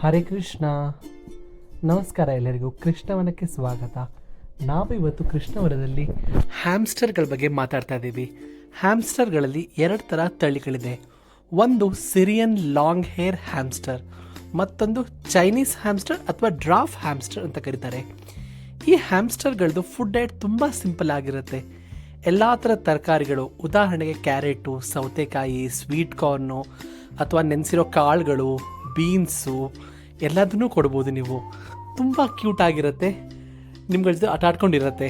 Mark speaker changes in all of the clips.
Speaker 1: ಹರೇ ಕೃಷ್ಣ. ನಮಸ್ಕಾರ ಎಲ್ಲರಿಗೂ. ಕೃಷ್ಣವನಕ್ಕೆ ಸ್ವಾಗತ. ನಾವು ಇವತ್ತು ಕೃಷ್ಣವನದಲ್ಲಿ ಹ್ಯಾಮ್ಸ್ಟರ್ಗಳ ಬಗ್ಗೆ ಮಾತಾಡ್ತಾ ಇದ್ದೀವಿ. ಹ್ಯಾಮ್ಸ್ಟರ್ಗಳಲ್ಲಿ ಎರಡು ಥರ ತಳಿಗಳಿದೆ. ಒಂದು ಸಿರಿಯನ್ ಲಾಂಗ್ ಹೇರ್ ಹ್ಯಾಮ್ಸ್ಟರ್, ಮತ್ತೊಂದು ಚೈನೀಸ್ ಹ್ಯಾಮ್ಸ್ಟರ್ ಅಥವಾ ಡ್ರಾಫ್ ಹ್ಯಾಮ್ಸ್ಟರ್ ಅಂತ ಕರೀತಾರೆ. ಈ ಹ್ಯಾಮ್ಸ್ಟರ್ಗಳದ್ದು ಫುಡ್ ಡಯಟ್ ತುಂಬ ಸಿಂಪಲ್ ಆಗಿರುತ್ತೆ. ಎಲ್ಲ ಥರ ತರಕಾರಿಗಳು, ಉದಾಹರಣೆಗೆ ಕ್ಯಾರೆಟು, ಸೌತೆಕಾಯಿ, ಸ್ವೀಟ್ ಕಾರ್ನು ಅಥವಾ ನೆನೆಸಿರೋ ಕಾಳುಗಳು, ಬೀನ್ಸು ಎಲ್ಲದನ್ನೂ ಕೊಡ್ಬೋದು. ನೀವು ತುಂಬ ಕ್ಯೂಟ್ ಆಗಿರುತ್ತೆ, ನಿಮ್ಗಳ ಜೊತೆ ಆಟ ಆಡ್ಕೊಂಡಿರುತ್ತೆ.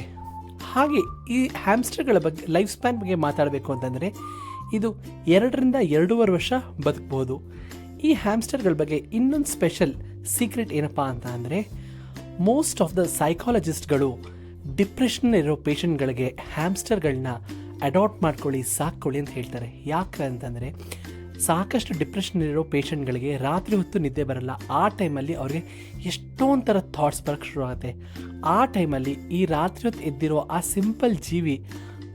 Speaker 1: ಹಾಗೆ ಈ ಹ್ಯಾಮ್ಸ್ಟರ್ಗಳ ಬಗ್ಗೆ ಲೈಫ್ ಸ್ಪ್ಯಾನ್ ಬಗ್ಗೆ ಮಾತಾಡಬೇಕು ಅಂತಂದರೆ ಇದು 2-2.5 ವರ್ಷ ಬದುಕ್ಬೋದು. ಈ ಹ್ಯಾಮ್ಸ್ಟರ್ಗಳ ಬಗ್ಗೆ ಇನ್ನೊಂದು ಸ್ಪೆಷಲ್ ಸೀಕ್ರೆಟ್ ಏನಪ್ಪ ಅಂತ ಅಂದರೆ, ಮೋಸ್ಟ್ ಆಫ್ ದ ಸೈಕಾಲಜಿಸ್ಟ್ಗಳು ಡಿಪ್ರೆಷನ್ ಇರೋ ಪೇಷಂಟ್ಗಳಿಗೆ ಹ್ಯಾಮ್ಸ್ಟರ್ಗಳನ್ನ ಅಡಾಪ್ಟ್ ಮಾಡ್ಕೊಳ್ಳಿ, ಸಾಕ್ಕೊಳ್ಳಿ ಅಂತ ಹೇಳ್ತಾರೆ. ಯಾಕೆ ಅಂತಂದರೆ, ಸಾಕಷ್ಟು ಡಿಪ್ರೆಷನ್ ಇರೋ ಪೇಷಂಟ್ಗಳಿಗೆ ರಾತ್ರಿ ಹೊತ್ತು ನಿದ್ದೆ ಬರಲ್ಲ. ಆ ಟೈಮಲ್ಲಿ ಅವ್ರಿಗೆ ಎಷ್ಟೊಂದು ಥರ ಥಾಟ್ಸ್ ಬರೋಕ್ಕೆ ಶುರು ಆಗುತ್ತೆ. ಆ ಟೈಮಲ್ಲಿ ಈ ರಾತ್ರಿ ಹೊತ್ತು ಎದ್ದಿರೋ ಆ ಸಿಂಪಲ್ ಜೀವಿ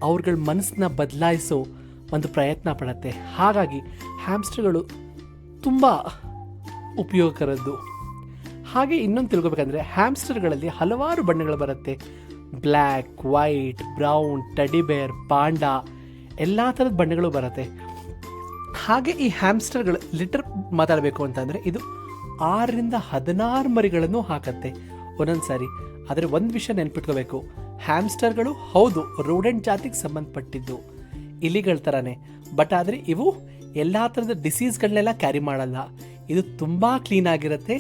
Speaker 1: ಅವ್ರಗಳ ಮನಸ್ಸನ್ನ ಬದಲಾಯಿಸೋ ಒಂದು ಪ್ರಯತ್ನ ಪಡುತ್ತೆ. ಹಾಗಾಗಿ ಹ್ಯಾಮ್ಸ್ಟರ್ಗಳು ತುಂಬ ಉಪಯೋಗಕರದ್ದು. ಹಾಗೆ ಇನ್ನೊಂದು ತಿಳ್ಕೊಬೇಕಂದ್ರೆ, ಹ್ಯಾಮ್ಸ್ಟರ್ಗಳಲ್ಲಿ ಹಲವಾರು ಬಣ್ಣಗಳು ಬರುತ್ತೆ. Black, white, brown, teddy bear, panda, ಎಲ್ಲ ಥರದ ಬಣ್ಣಗಳು ಬರುತ್ತೆ. ಹಾಗೆ ಈ ಹ್ಯಾಮ್ಸ್ಟರ್ಗಳ ಲಿಟರ್ ಮಾತಾಡಬೇಕು ಅಂತಂದರೆ, ಇದು 6-16 ಮರಿಗಳನ್ನು ಹಾಕತ್ತೆ ಒಂದೊಂದು ಸಾರಿ. ಆದರೆ ಒಂದು ವಿಷಯ ನೆನ್ಪಿಟ್ಕೋಬೇಕು, ಹ್ಯಾಮ್ಸ್ಟರ್ಗಳು ಹೌದು ರೋಡೆಂಟ್ ಜಾತಿಗೆ ಸಂಬಂಧಪಟ್ಟಿದ್ದು, ಇಲಿಗಳ ಥರನೇ. ಬಟ್ ಆದರೆ ಇವು ಎಲ್ಲ ಥರದ ಡಿಸೀಸ್ಗಳನ್ನೆಲ್ಲ ಕ್ಯಾರಿ ಮಾಡಲ್ಲ. ಇದು ತುಂಬ ಕ್ಲೀನ್ ಆಗಿರುತ್ತೆ.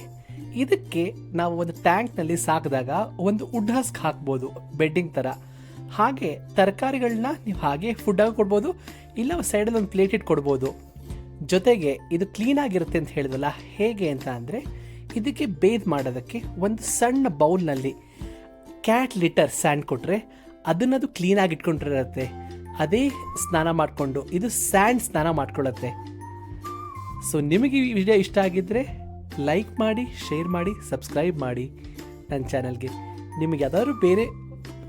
Speaker 1: ಇದಕ್ಕೆ ನಾವು ಒಂದು ಟ್ಯಾಂಕ್ನಲ್ಲಿ ಸಾಕಿದಾಗ ಒಂದು ವುಡ್ ಹಸ್ಕ್ ಹಾಕ್ಬೋದು, ಬೆಡ್ಡಿಂಗ್ ಥರ. ಹಾಗೆ ತರಕಾರಿಗಳನ್ನ ನೀವು ಹಾಗೆ ಫುಡ್ಡಾಗಿ ಕೊಡ್ಬೋದು, ಇಲ್ಲ ಸೈಡಲ್ಲಿ ಒಂದು ಪ್ಲೇಟ್ ಇಟ್ಟು ಕೊಡ್ಬೋದು. ಜೊತೆಗೆ ಇದು ಕ್ಲೀನಾಗಿರುತ್ತೆ ಅಂತ ಹೇಳಿದ್ವಲ್ಲ, ಹೇಗೆ ಅಂತ ಅಂದರೆ, ಇದಕ್ಕೆ ಬೇದ್ ಮಾಡೋದಕ್ಕೆ ಒಂದು ಸಣ್ಣ ಬೌಲ್ನಲ್ಲಿ ಕ್ಯಾಟ್ ಲಿಟರ್ ಸ್ಯಾಂಡ್ ಕೊಟ್ಟರೆ ಅದನ್ನದು ಕ್ಲೀನಾಗಿ ಇಟ್ಕೊಂಡಿರುತ್ತೆ. ಅದೇ ಸ್ನಾನ ಮಾಡಿಕೊಂಡು ಇದು ಸ್ಯಾಂಡ್ ಸ್ನಾನ ಮಾಡ್ಕೊಳ್ಳುತ್ತೆ. ಸೊ ನಿಮಗೆ ಈ ವಿಡಿಯೋ ಇಷ್ಟ ಆಗಿದ್ದರೆ ಲೈಕ್ ಮಾಡಿ, ಶೇರ್ ಮಾಡಿ, ಸಬ್ಸ್ಕ್ರೈಬ್ ಮಾಡಿ ನನ್ನ ಚಾನಲ್ಗೆ. ನಿಮಗೆ ಯಾವ್ದಾದ್ರು ಬೇರೆ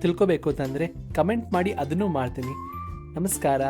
Speaker 1: ತಿಳ್ಕೊಬೇಕು ಅಂತಂದರೆ ಕಮೆಂಟ್ ಮಾಡಿ, ಅದನ್ನು ಮಾಡ್ತೀನಿ. ನಮಸ್ಕಾರ.